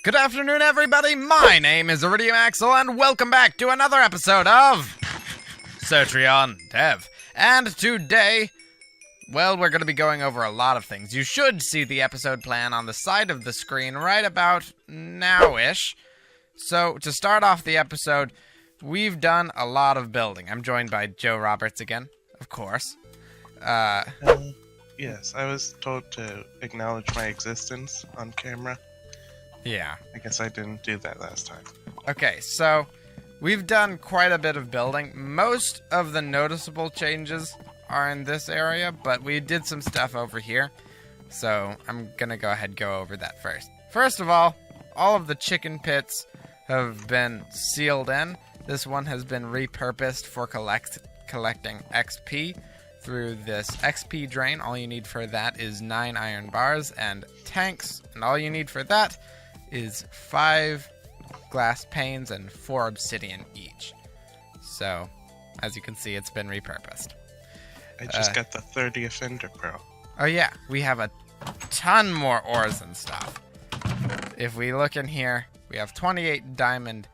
Good afternoon, everybody. My name is Iridium Axel, and welcome back to another episode of Surtreon Dev. And today, well, we're going to be going over a lot of things. You should see the episode plan on the side of the screen right about now-ish. So, to start off the episode, we've done a lot of building. I'm joined by Joe Roberts again, of course. Yes, I was told to acknowledge my existence on camera. Yeah. I guess I didn't do that last time. Okay, so we've done quite a bit of building. Most of the noticeable changes are in this area, but we did some stuff over here. So I'm going to go ahead and go over that first. First of all of the chicken pits have been sealed in. This one has been repurposed for collecting XP through this XP drain. All you need for that is 9 iron bars and tanks, and all you need for that is 5 glass panes and 4 obsidian each. So, as you can see, it's been repurposed. I just got the 30th Ender Pearl. Oh yeah, we have a ton more ores and stuff. If we look in here, we have 28 diamonds,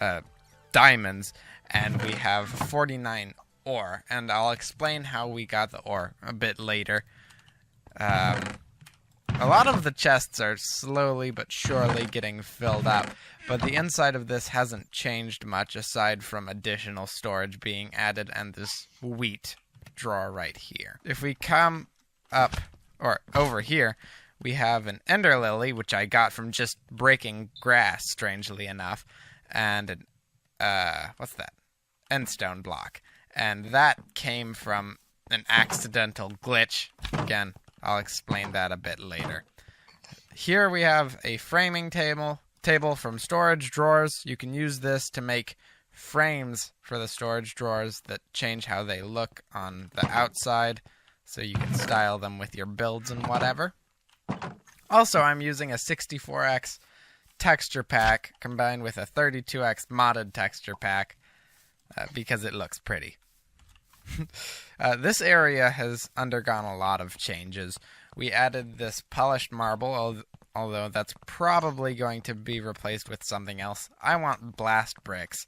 and we have 49 ore. And I'll explain how we got the ore a bit later. A lot of the chests are slowly but surely getting filled up, but the inside of this hasn't changed much aside from additional storage being added and this wheat drawer right here. If we come up, or over here, we have an ender lily, which I got from just breaking grass, strangely enough, and an, what's that? Endstone block. And that came from an accidental glitch. Again, I'll explain that a bit later. Here we have a framing table from storage drawers. You can use this to make frames for the storage drawers that change how they look on the outside, so you can style them with your builds and whatever. Also, I'm using a 64x texture pack combined with a 32x modded texture pack because it looks pretty. This area has undergone a lot of changes. We added this polished marble, although that's probably going to be replaced with something else. I want blast bricks,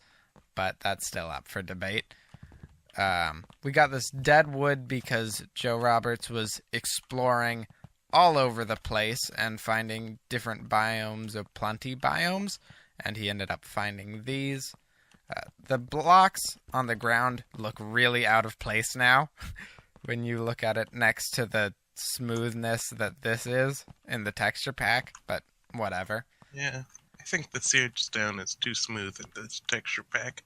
but that's still up for debate. We got this dead wood because Joe Roberts was exploring all over the place and finding different biomes of plenty biomes, and he ended up finding these. The blocks on the ground look really out of place now when you look at it next to the smoothness that this is in the texture pack, but whatever. Yeah, I think the seared stone is too smooth in this texture pack.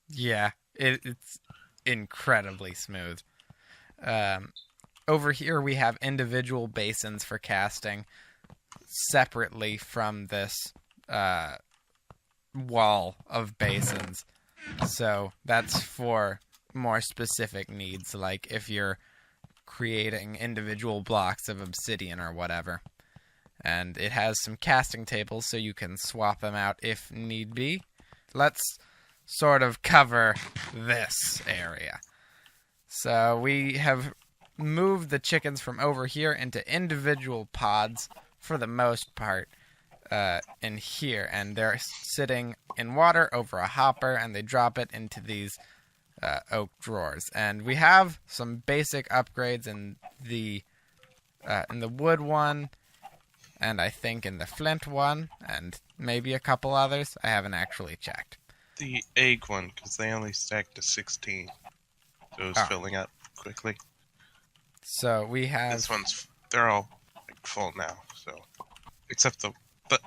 Yeah, it's incredibly smooth. Over here we have individual basins for casting separately from this wall of basins. So that's for more specific needs, like if you're creating individual blocks of obsidian or whatever. And it has some casting tables so you can swap them out if need be. Let's sort of cover this area. So we have moved the chickens from over here into individual pods for the most part. In here, and they're sitting in water over a hopper, and they drop it into these oak drawers. And we have some basic upgrades in the wood one, and I think in the flint one, and maybe a couple others. I haven't actually checked. The egg one, because they only stacked to 16, so it's filling up quickly. So we have they're all like, full now, so except the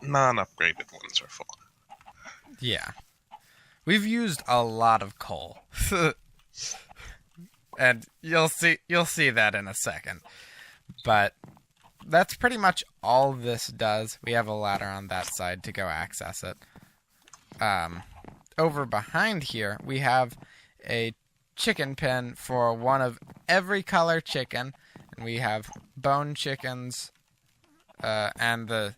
non-upgraded ones are full. Yeah. We've used a lot of coal. And you'll see that in a second. But that's pretty much all this does. We have a ladder on that side to go access it. Over behind here, we have a chicken pen for one of every color chicken. And we have bone chickens and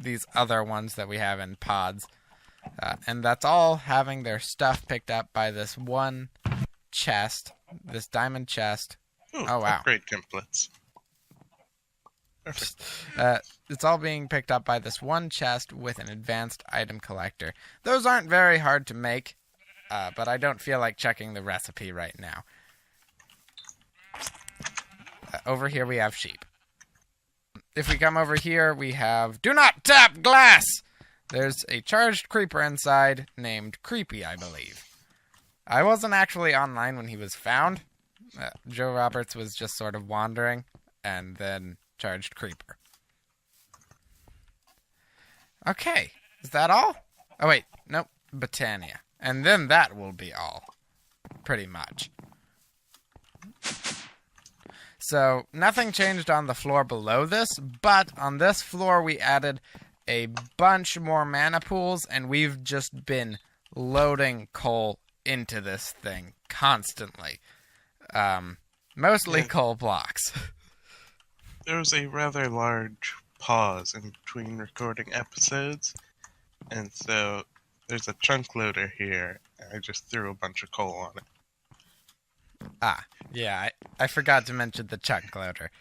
these other ones that we have in pods. And that's all having their stuff picked up by this one chest, this diamond chest. Ooh, oh, wow. Upgrade templates. Perfect. it's all being picked up by this one chest with an advanced item collector. Those aren't very hard to make, but I don't feel like checking the recipe right now. Over here we have sheep. If we come over here, we have do not tap glass! There's a charged creeper inside named Creepy, I believe. I wasn't actually online when he was found. Joe Roberts was just sort of wandering, and then charged creeper. Okay, is that all? Oh wait, nope, Botania. And then that will be all. Pretty much. So, nothing changed on the floor below this, but on this floor we added a bunch more mana pools, and we've just been loading coal into this thing constantly. Mostly coal blocks. There was a rather large pause in between recording episodes, and so there's a chunk loader here, and I just threw a bunch of coal on it. Ah, yeah, I forgot to mention the chunk loader.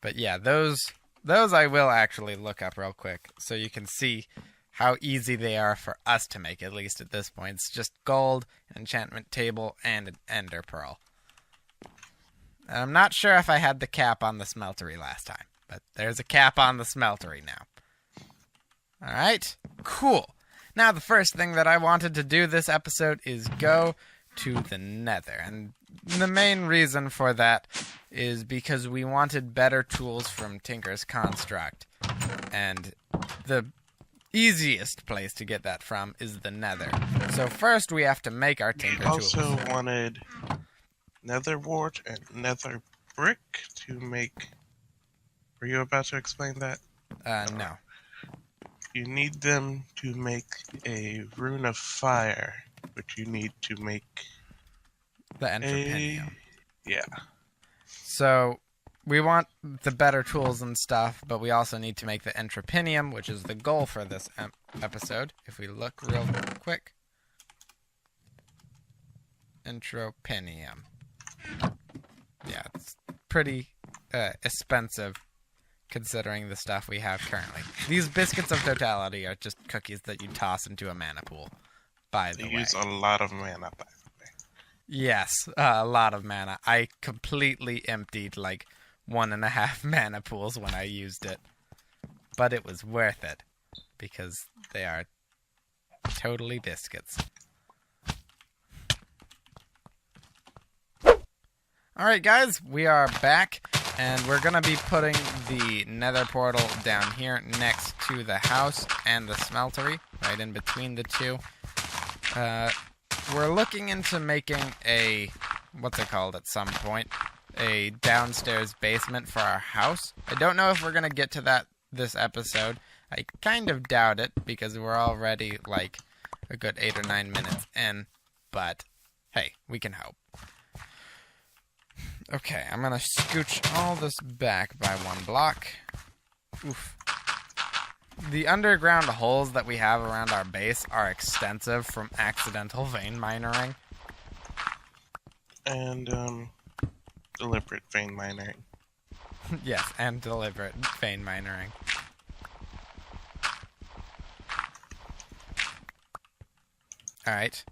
But yeah, those I will actually look up real quick, so you can see how easy they are for us to make, at least at this point. It's just gold, an enchantment table, and an ender pearl. I'm not sure if I had the cap on the smeltery last time, but there's a cap on the smeltery now. Alright, cool. Now the first thing that I wanted to do this episode is go to the nether, and the main reason for that is because we wanted better tools from Tinker's Construct, and the easiest place to get that from is the nether. So first we have to make our Tinker tools. We also wanted nether wart and nether brick to make... Were you about to explain that? No. You need them to make a rune of fire, which you need to make the entrepenium. Yeah. So we want the better tools and stuff, but we also need to make the entrepenium, which is the goal for this episode. If we look real quick. Entrepenium. Yeah, it's pretty expensive considering the stuff we have currently. These biscuits of totality are just cookies that you toss into a mana pool, by the way. They use a lot of mana, by the way. Yes, a lot of mana. I completely emptied like 1.5 mana pools when I used it. But it was worth it, because they are totally biscuits. Alright guys, we are back, and we're going to be putting the nether portal down here next to the house and the smeltery, right in between the two. We're looking into making a, what's it called at some point, a downstairs basement for our house. I don't know if we're going to get to that this episode. I kind of doubt it, because we're already like a good 8 or 9 minutes in, but hey, we can hope. Okay, I'm gonna scooch all this back by 1 block. Oof. The underground holes that we have around our base are extensive from accidental vein mining. And, deliberate vein mining. Yes, and deliberate vein mining. Alright,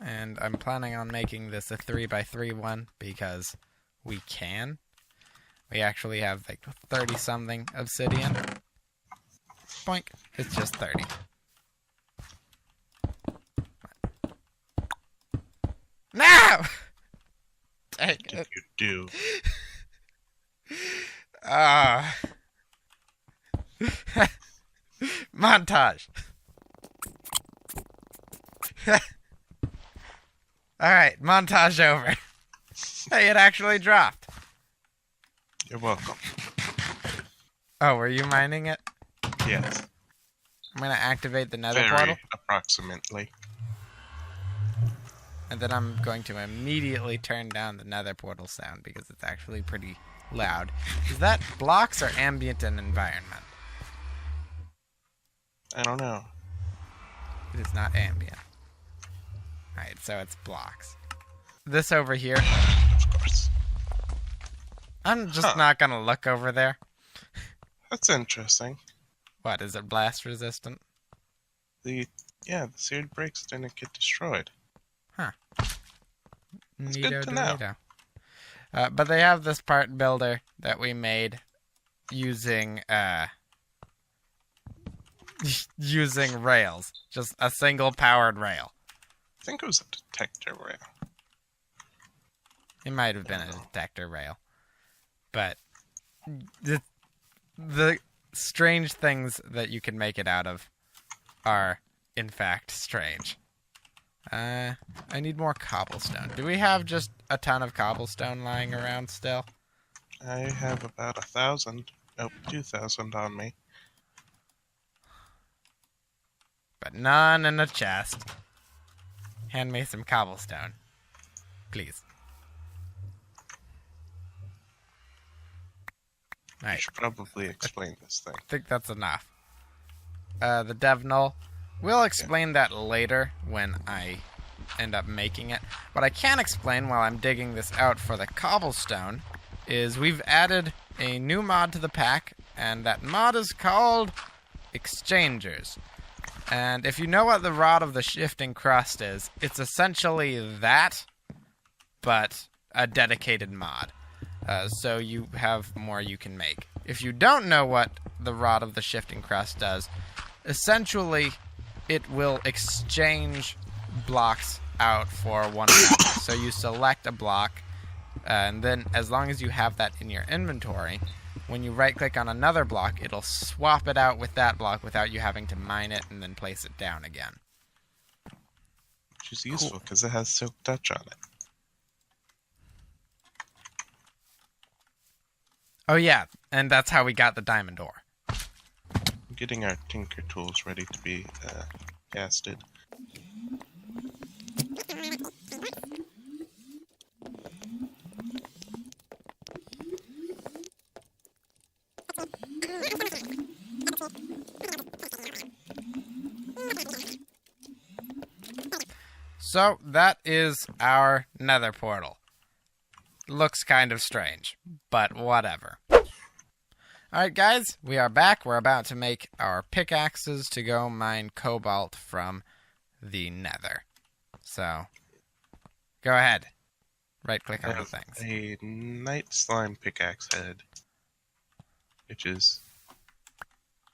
and I'm planning on making this a 3x3 one, because we can. We actually have like 30-something obsidian. Boink. It's just 30. No! What did you do? Montage. Alright, montage over. Hey, it actually dropped. You're welcome. Oh, were you mining it? Yes. I'm gonna activate the nether portal. Approximately. And then I'm going to immediately turn down the nether portal sound, because it's actually pretty loud. Is that blocks or ambient and environment? I don't know. It is not ambient. Alright, so it's blocks. This over here. Of course. I'm just not gonna look over there. That's interesting. What, is it blast resistant? The seared bricks didn't get destroyed. Huh. It's Neato good to know. Dorito. But they have this part builder that we made using using rails. Just a single powered rail. I think it was a detector rail. It might have been a detector rail. But the strange things that you can make it out of are, in fact, strange. I need more cobblestone. Do we have just a ton of cobblestone lying around still? I have about 2,000 on me. But none in a chest. Hand me some cobblestone. Please. I Alright, should probably explain this thing. I think that's enough. The dev null. We'll explain that later when I end up making it. What I can explain while I'm digging this out for the cobblestone is we've added a new mod to the pack, and that mod is called Exchangers. And if you know what the Rod of the Shifting Crust is, it's essentially that, but a dedicated mod. So you have more you can make. If you don't know what the Rod of the Shifting Crust does, essentially it will exchange blocks out for one another. So you select a block, and then as long as you have that in your inventory, when you right-click on another block, it'll swap it out with that block without you having to mine it and then place it down again. Which is useful because it has Silk Touch on it. Oh yeah, and that's how we got the diamond ore. Getting our tinker tools ready to be casted. So that is our nether portal. Looks kind of strange, but whatever. Alright guys, we are back. We're about to make our pickaxes to go mine cobalt from the nether. So, go ahead. Right click on the things. A night slime pickaxe head, which is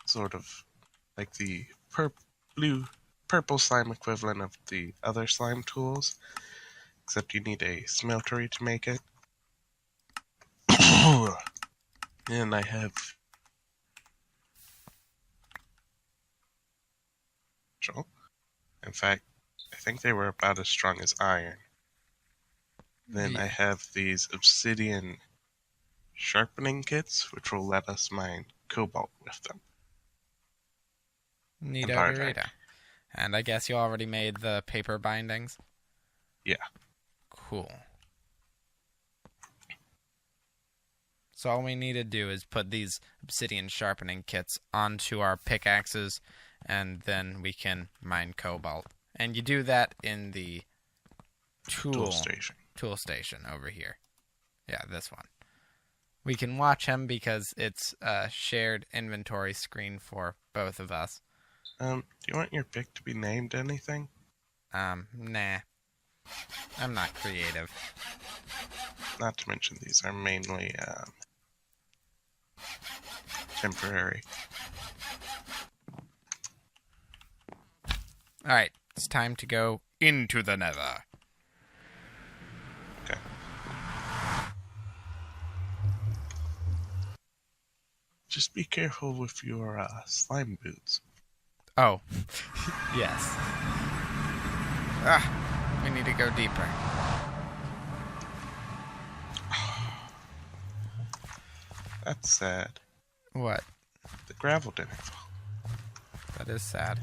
sort of like the purple slime equivalent of the other slime tools, except you need a smeltery to make it. And I have in fact, I think they were about as strong as iron. Then I have these obsidian sharpening kits, which will let us mine cobalt with them. Neato Dorito. And I guess you already made the paper bindings? Yeah. Cool. So all we need to do is put these obsidian sharpening kits onto our pickaxes, and then we can mine cobalt. And you do that in the tool station over here. Yeah, this one. We can watch him because it's a shared inventory screen for both of us. Do you want your pick to be named anything? Nah. I'm not creative. Not to mention these are mainly temporary. Alright, it's time to go into the nether. Okay. Just be careful with your slime boots. Oh, yes. We need to go deeper. That's sad. What? The gravel didn't fall. That is sad.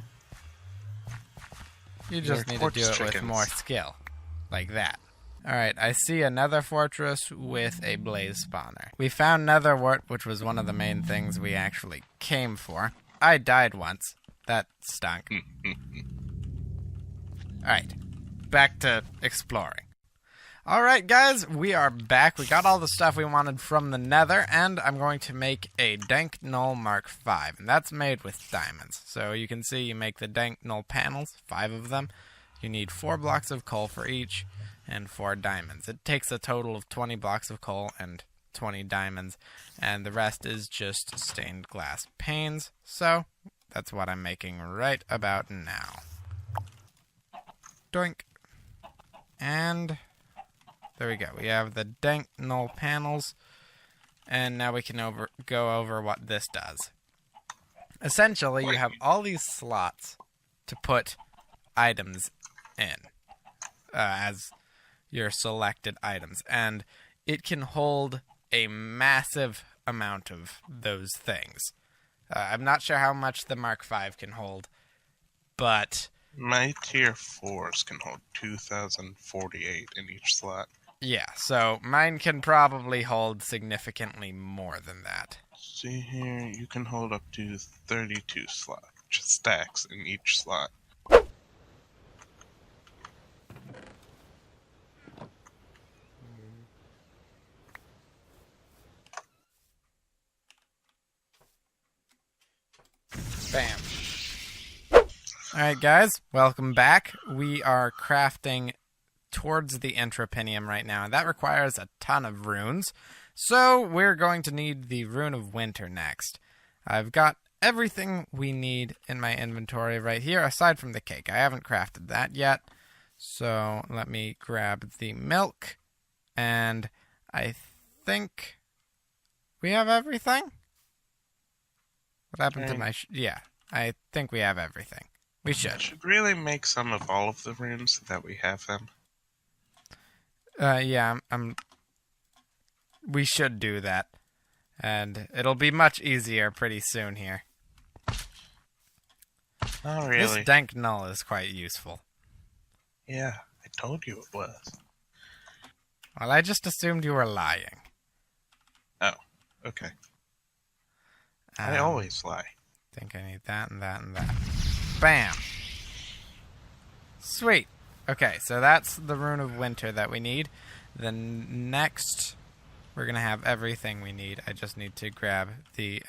You just need to do it with more skill. Like that. Alright, I see another fortress with a blaze spawner. We found netherwort, which was one of the main things we actually came for. I died once. That stunk. Alright, back to exploring. Alright guys, we are back. We got all the stuff we wanted from the nether, and I'm going to make a Dank Null Mark V, and that's made with diamonds. So you can see you make the Dank Null panels, 5 of them. You need 4 blocks of coal for each, and 4 diamonds. It takes a total of 20 blocks of coal and 20 diamonds, and the rest is just stained glass panes. So that's what I'm making right about now. Doink. And there we go. We have the Dank Null panels, and now we can go over what this does. Essentially, you have all these slots to put items in as your selected items, and it can hold a massive amount of those things. I'm not sure how much the Mark V can hold, but My tier 4s can hold 2,048 in each slot. yeah, so mine can probably hold significantly more than that. See here, you can hold up to 32 stacks in each slot. Bam. Alright guys, welcome back. We are crafting towards the Entropinium right now, and that requires a ton of runes. So we're going to need the Rune of Winter next. I've got everything we need in my inventory right here, aside from the cake. I haven't crafted that yet. So let me grab the milk, and I think we have everything? What happened to my... yeah, I think we have everything. We should. Should really make some of all of the runes so that we have them. Yeah, we should do that. And it'll be much easier pretty soon here. Oh, really? This Dank Null is quite useful. Yeah, I told you it was. Well, I just assumed you were lying. Oh, okay. I always lie. I think I need that and that and that. Bam! Sweet! Okay, so that's the Rune of Winter that we need. Then next, we're gonna have everything we need. I just need to grab the,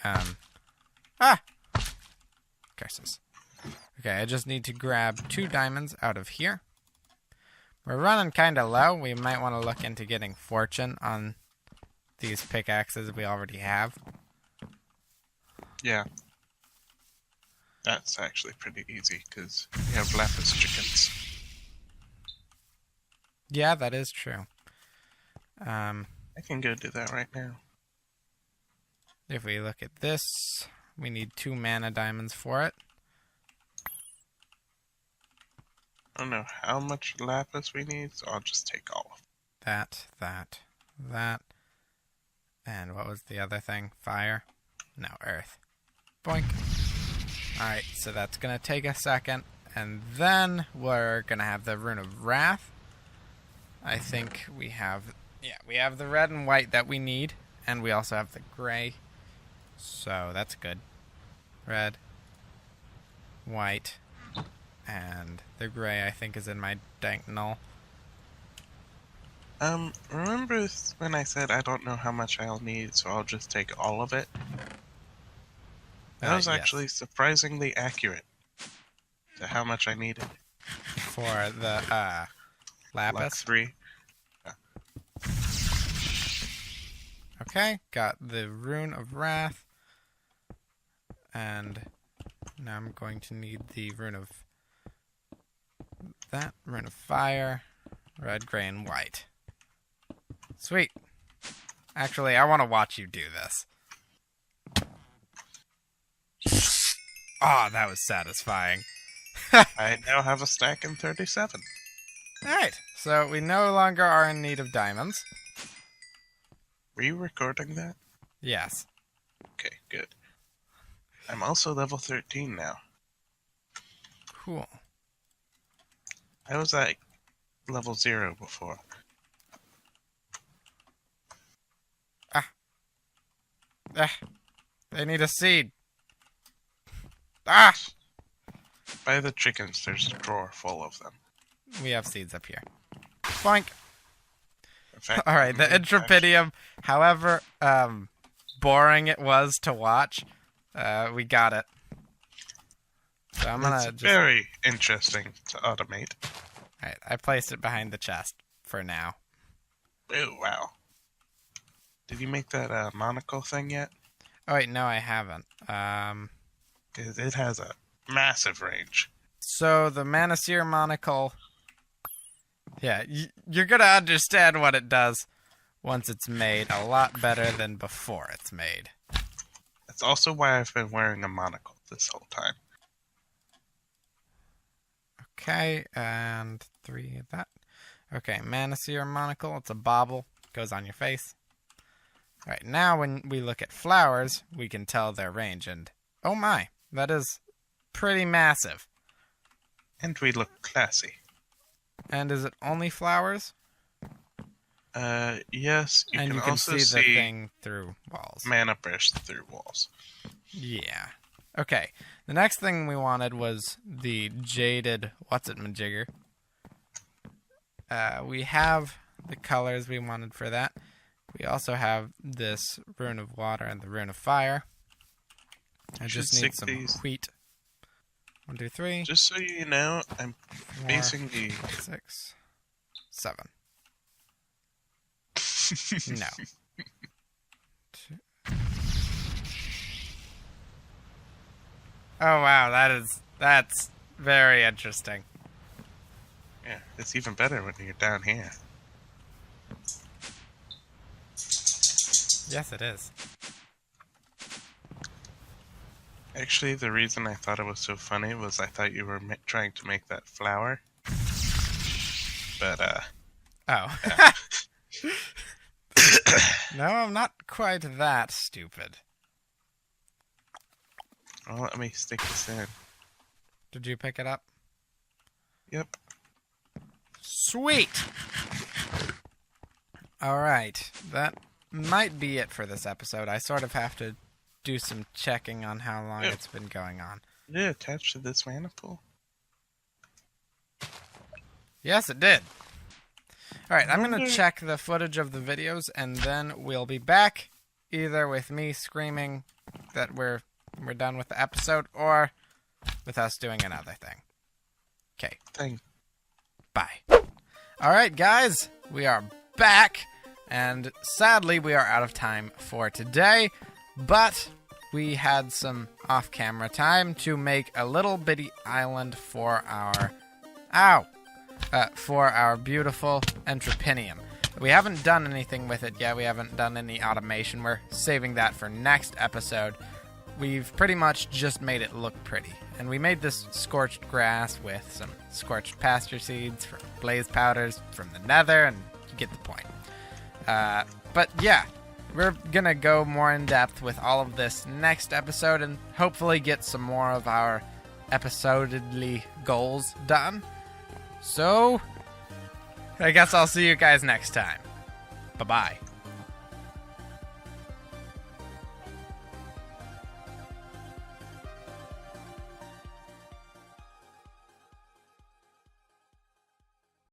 curses. Okay, I just need to grab 2 diamonds out of here. We're running kinda low. We might want to look into getting fortune on these pickaxes we already have. Yeah. That's actually pretty easy, because we have lapis chickens. Yeah, that is true. I can go do that right now. If we look at this, we need 2 mana diamonds for it. I don't know how much lapis we need, so I'll just take all of it. That. And what was the other thing? Fire? No, earth. Boink. Alright, so that's going to take a second. And then we're going to have the Rune of Wrath. I think we have... yeah, we have the red and white that we need. And we also have the gray. So that's good. Red. White. And the gray, I think, is in my Dank Null. Remember when I said I don't know how much I'll need, so I'll just take all of it? That was actually surprisingly accurate to how much I needed. For the, lapis? Lux 3. Okay, got the Rune of Wrath. And now I'm going to need the Rune of... that. Rune of Fire. Red, gray, and white. Sweet. Actually, I want to watch you do this. Oh, that was satisfying. I now have a stack in 37. Alright, so we no longer are in need of diamonds. Were you recording that? Yes. Okay, good. I'm also level 13 now. Cool. I was at level 0 before. They need a seed. Ah! By the chickens, there's a drawer full of them. We have seeds up here. Boink. fact, All right, the Intrepidum, however boring it was to watch, we got it. So I'm gonna It's very interesting to automate. All right, I placed it behind the chest for now. Oh, wow. Did you make that monocle thing yet? Oh wait, no, I haven't. It has a massive range. So the Manaseer monocle, yeah, you're gonna understand what it does once it's made a lot better than before it's made. That's also why I've been wearing a monocle this whole time. Okay, and 3 of that. Okay, Manaseer monocle, it's a bauble, goes on your face. All right, now when we look at flowers, we can tell their range, and oh my, that is pretty massive. And we look classy. And is it only flowers? Yes. You can also see the thing through walls. Mana burst through walls. Yeah. Okay. The next thing we wanted was the jaded what's-it-majigger. We have the colors we wanted for that. We also have this rune of water and the rune of fire. I just need some wheat. 1, 2, 3. Just so you know, I'm 4, basing the 6, 7. No. 2. Oh wow, that's very interesting. Yeah, it's even better when you're down here. Yes, it is. Actually, the reason I thought it was so funny was I thought you were trying to make that flower. But, Oh. Yeah. No, I'm not quite that stupid. Well, let me stick this in. Did you pick it up? Yep. Sweet! Alright, that might be it for this episode. I sort of have to do some checking on how long it's been going on. Did it attach to this mana pool? Yes, it did. Alright, I'm going to check the footage of the videos, and then we'll be back, either with me screaming that we're done with the episode, or with us doing another thing. Okay. Thing. Bye. Alright, guys, we are back, and sadly we are out of time for today, but we had some off-camera time to make a little bitty island for our... for our beautiful Entrepinium. We haven't done anything with it yet. We haven't done any automation. We're saving that for next episode. We've pretty much just made it look pretty. And we made this scorched grass with some scorched pasture seeds, from blaze powders from the nether, and you get the point. But yeah, we're gonna go more in depth with all of this next episode and hopefully get some more of our episodedly goals done. So, I guess I'll see you guys next time. Bye-bye.